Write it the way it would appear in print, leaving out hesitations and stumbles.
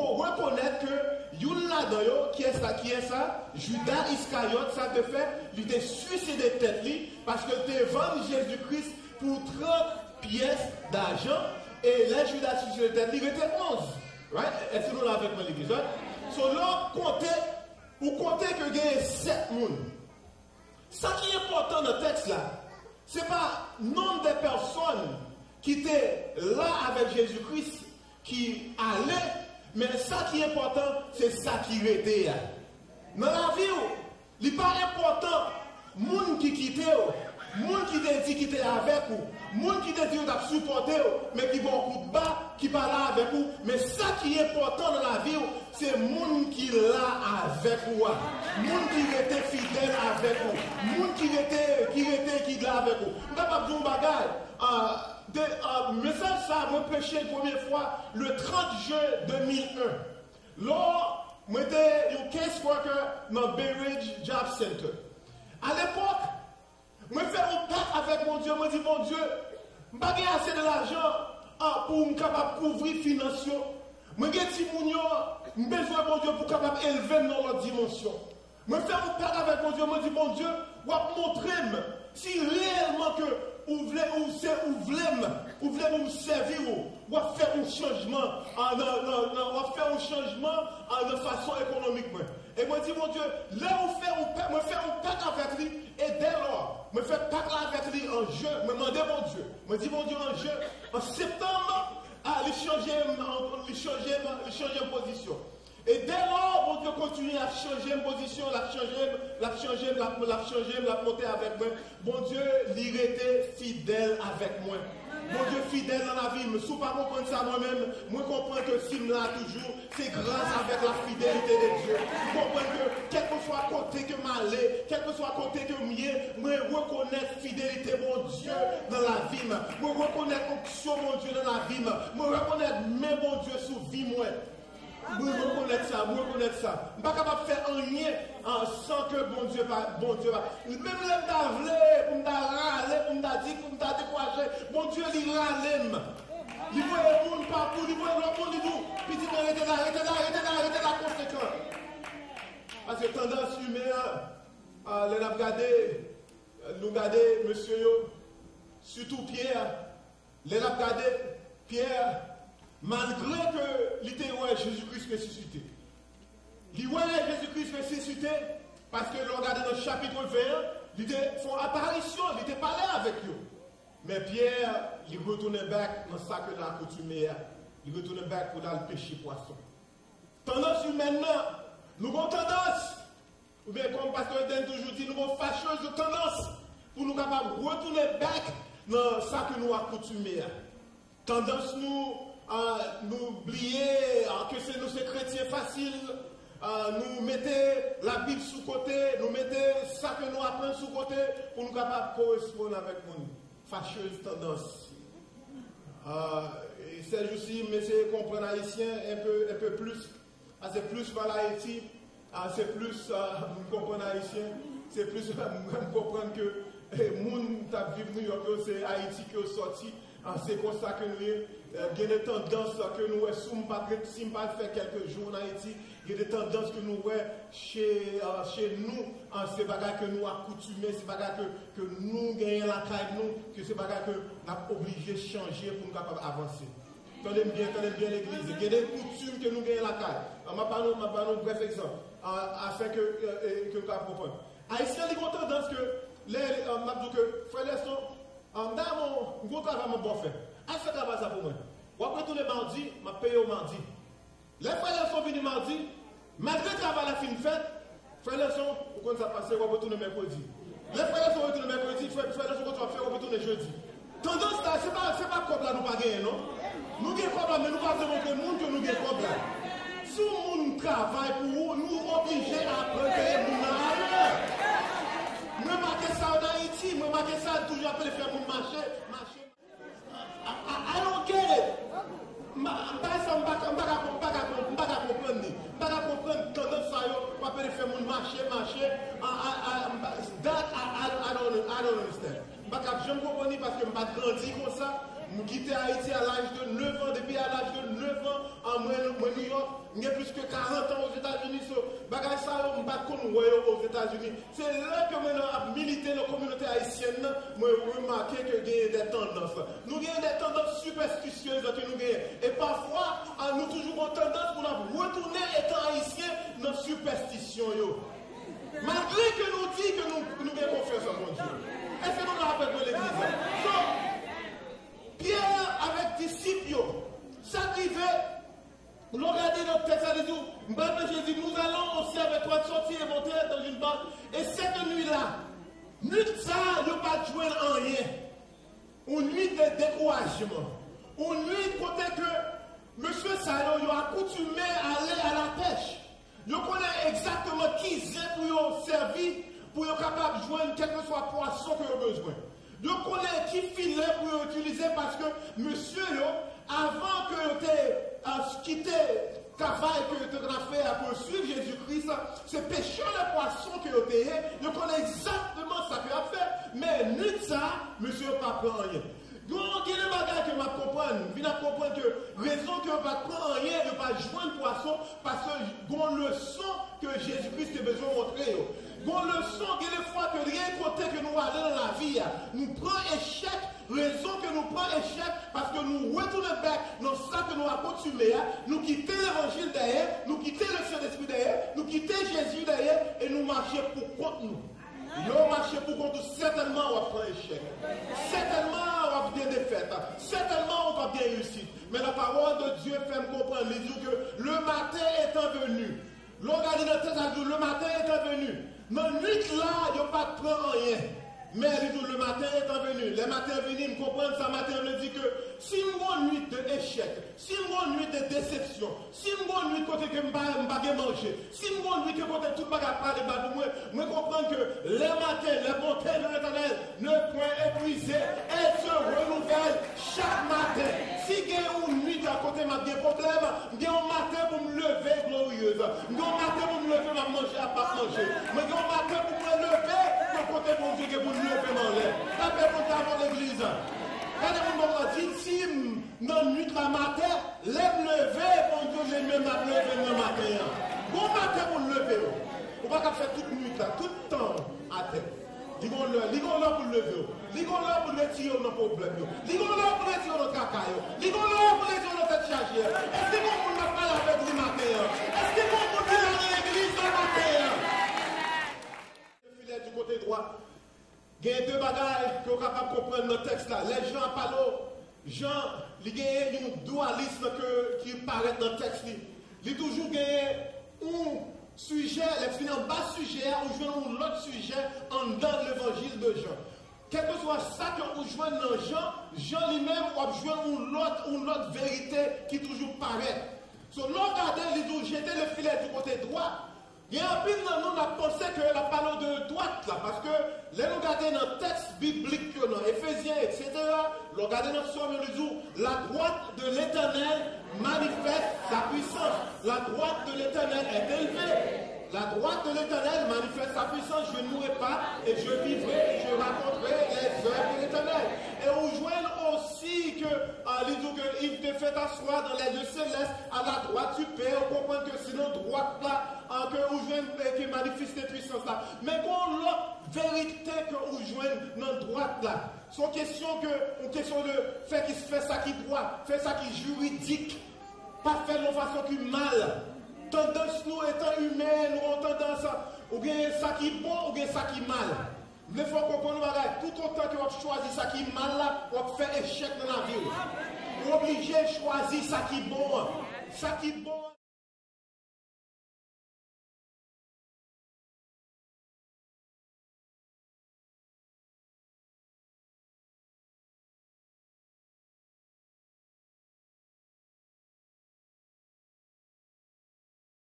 reconnaître que Youn là-dedans, qui est ça, Judas Iscariote, ça te fait, il était suicidé tête lui, parce que tu vendu Jésus-Christ pour 30 pièces d'argent, et là, Judas suicidé tête, il était 11. Right? Est-ce que nous l'avons avec moi l'église? So là, comptez que il y a 7 personnes. Ce qui est important dans le texte là, ce n'est pas le nombre de personnes qui étaient là avec Jésus-Christ, qui allaient, mais ce qui est important, c'est ça qui était. Dans la vie, il n'est pas important, les gens qui quittent, les gens qui te disent qu'ils étaient avec vous, les gens qui te disent qu'ils ont supporté, mais qui vont au coup de bas, qui parlent avec vous. Mais ce qui est important dans la vie, c'est les gens qui sont là avec vous. Les gens qui étaient fidèles avec vous. Les gens qui là avec vous. Je ne vais pas dire un bagage. Message ça, moi prêché la première fois le 30 juin 2001. Là, moi j'étais un case worker dans Bay Ridge Job Center. À l'époque, moi fais un pacte avec mon Dieu. Moi dis mon Dieu, je n'ai pas assez de l'argent pour me capable couvrir financièrement. Moi j'ai dit mon besoin mon Dieu pour capable élever dans l'autre dimension. Moi fais un pacte avec mon Dieu. Moi dis mon Dieu, je vais montrer si réellement que vous voulez me servir, ou faire un changement, de façon économique. Et moi dis mon Dieu, là où faire un pacte avec lui, et dès lors, je fais pacte avec lui en jeu, je me demandais mon Dieu, je dis mon Dieu en jeu, en septembre, il changeait de position. Et dès lors, mon Dieu continue à changer de position, l'a monter avec moi. Mon Dieu, il était fidèle avec moi. Mon Dieu, fidèle dans la vie. Je ne suis pas comprendre ça moi-même. Moi, je comprends que si je là toujours, c'est grâce avec la fidélité de Dieu. Je comprends que, quel que soit côté que je m'allais, quel que soit côté que je reconnais fidélité, mon Dieu, dans la vie. Je reconnais onction, mon Dieu, dans la vie. Je reconnais même, mon Dieu, sous vie, moi. Je reconnais ça. Je ne suis pas capable de faire rien sans que bon Dieu va. Même les d'avler, pour me râler, pour me dire, pour me décourager, bon Dieu, il râle. Il voit le monde partout, il voit le monde, il dit, petit, arrêtez la conséquence. Parce que tendance humaine, nous regarder, monsieur, surtout Pierre, les regarder, Pierre, malgré que l'idée ouais Jésus-Christ ressuscité. L'idée Jésus-Christ ressuscité, parce que l'on regarde dans le chapitre 20, l'idée font apparition, il était parlé avec eux. Mais Pierre, il retournait back dans ça que la coutumière, il retournait back pour aller pêcher poisson. Tendance humaine, nous avons tendance, ou bien comme pasteur Den toujours dit, nous avons fâcheuse tendance pour nous capables de retourner back dans ça que nous avons coutumière. Tendance nous oublier que c'est nous ces chrétiens faciles, nous mettez la Bible sous côté, nous mettez ça que nous apprenons sous côté pour nous capables de correspondre avec nous. Fâcheuse tendance. C'est juste mais c'est comprendre haïtien un peu plus. C'est plus par Haïti, c'est plus comprendre haïtien, c'est plus comprendre que les gens qui vivent New York, c'est Haïti qui est sorti. C'est comme ça que nous avons des tendances que nous avons, si nous pas fait quelques jours en Haïti, il y a des tendances que nous avons chez nous, c'est des choses que nous accoutumés, c'est des choses que nous gagnons la caille, que c'est des choses que nous sommes obligés de changer pour nous capables d'avancer. Tenez bien l'église. Il y a des coutumes que nous gagnons la caille. Je vais prendre un bref exemple, afin que nous comprenions. Haïtien, il y a une tendance que, frère Leston, dans mon gros travail, mon bon fait. Est-ce que travail ça pour moi? Après tous les mardis, je paye au mardi. Les frères sont venus mardi, malgré le travail à la fin de fête, frères sont, vous ça passe, on va retourner mercredi. Les frères sont retournés mercredi, frères sont retournés jeudi. Tendance là, c'est pas comme là, nous pas gagner, non? Nous gagnons comme là, mais nous pas montrer le monde que nous gagnons comme là. Si le monde travaille pour vous, nous obligés à prendre le monde ailleurs. Moi, je ça en Haïti, moi, je ça toujours après faire mon marché. I don't get it. Je ne peux pas comprendre tendance ça, pour faire mon marché. That, I don't understand. Je ne comprends pas parce que je ne pas grandi comme ça. Nous quittons Haïti à l'âge de 9 ans, depuis à l'âge de 9 ans, en New York, il y a plus que 40 ans aux États-Unis. Bagage ça, on bat comme aux États-Unis. C'est là que maintenant, à militer la communauté haïtienne, moi, remarqué que il y a des tendances. Nous avons des tendances superstitieuses que nous avons. Et parfois, nous toujours en tendance pour nous retourner étant haïtiens dans la superstition. Malgré que nous disons que nous avons confiance en mon Dieu. Est-ce que nous l'avons fait pour l'église? Pierre avec disciples, ça qui fait, nous regardons notre texte, ça dit, Jésus, nous allons aussi avec toi sortir et monter dans une barque. Et cette nuit-là, nuit ça, nous ne pas jouer en rien. Une nuit de découragement. Une nuit côté que monsieur Salon a accoutumé à aller à la pêche. Nous connaissons exactement qui c'est pour servir, pour être capable de joindre quel que soit poisson que vous avez besoin. Nous connaissons qui filet pour utiliser parce que monsieur, avant que tu quitté le travail que tu as fait à poursuivre Jésus-Christ, c'est pêcher les poissons que tu as fait. Nous connaissons exactement ce qu'il a fait. Mais nuit ça, monsieur n'a pas pris rien. Donc, il y a des bagages que je comprends. Je comprends que raison que je ne pas prendre rien, je ne pas joindre poisson, parce que une leçon que Jésus-Christ a besoin de montrer. Une leçon, il y a des fois que rien côté que nous allons dans la vie, nous prenons échec, raison que nous prenons échec, parce que nous retournons dans ça que nous avons coutumé, nous quittons l'évangile derrière, nous quittons le Saint-Esprit derrière, nous quittons Jésus derrière, et nous marchons pour contre nous. Nous marchons pour contre nous, certainement on va prendre échec. Certainement on va bien défaite. Certainement on va bien réussir. Mais la parole de Dieu fait me comprendre, il dit que le matin étant venu, regardez notre tête, le matin étant venu, dans la nuit là, il n'y a pas de prendre rien. Mais le matin étant venu, le matin venu, nous comprenons ça, matin, on dit que si nous avons une nuit d'échec, si nous avons une nuit de déception, si nous avons une nuit côté que nous ne pouvons pas manger, si nous avons une nuit que côté tout le monde a parlé de moi, nous comprenons que les matins, les bontés de l'Éternel ne peuvent épuiser, elles se renouvellent chaque matin. Si il y a une nuit à côté, il y a un problème, il y a un matin pour me lever glorieuse, il y a un matin pour me lever, à manger, à pas manger, il y a un matin pour me lever, pour côté pour me dire que vous lever dans l'air. La paix pour dans l'église. Regardez-moi, dit, si dans la nuit la matin, lève lever, bon Dieu, j'ai même à lever le matin. Bon matin pour le lever. On va faire toute nuit là, tout le temps à terre. Ligons-le pour le lever. Ligons-le pour retirer nos problèmes. Ligons-le pour retirer nos cacailles. Ligons-le pour retirer nos têtes chargées. Est-ce que vous ne parlez pas avec le matin? Est-ce que vous ne parlez pas à l'église le matin? Le filet du côté droit. Il y a deux bagages que vous êtes capable de comprendre dans le texte là. Les gens parlent. Jean, il y a un dualisme qui paraît dans le texte. Il y a toujours un sujet, les finir en bas sujet, ou jouer un autre sujet en dedans de l'évangile de Jean. Quel que soit ça que vous jouez dans Jean, Jean lui-même va jouer une autre vérité qui toujours paraît. So, l'on regardait, il dit, jeter le filet du côté droit. Il y a un peu de nous, on a pensé que la parole de droite, là, parce que là, nous regardons dans le texte biblique, dans Éphésiens, etc., nous regardons dans le soir, nous disons, la droite de l'Éternel manifeste sa puissance. La droite de l'Éternel est élevée. La droite de l'Éternel manifeste sa puissance. Je ne mourrai pas et je vivrai et je raconterai les œuvres de l'Éternel. Et on joint aussi que il te fait asseoir dans les lieux célestes à la droite du Père. On comprend que c'est notre droite là que on joint qui manifeste cette puissance là. Mais bon, la vérité que on joint dans la droite là, c'est une question de faire qui se fait ça qui droit, faire ça qui juridique, pas faire de façon qui mal. Tendance nous étant humains, nous avons tendance à ou bien ça qui est bon ou bien ça qui est mal. Mais il faut comprendre tout autant que vous choisissez ça qui est mal là, vous faites échec dans la vie. Vous êtes obligé de choisir ça qui est bon. Ça qui est bon.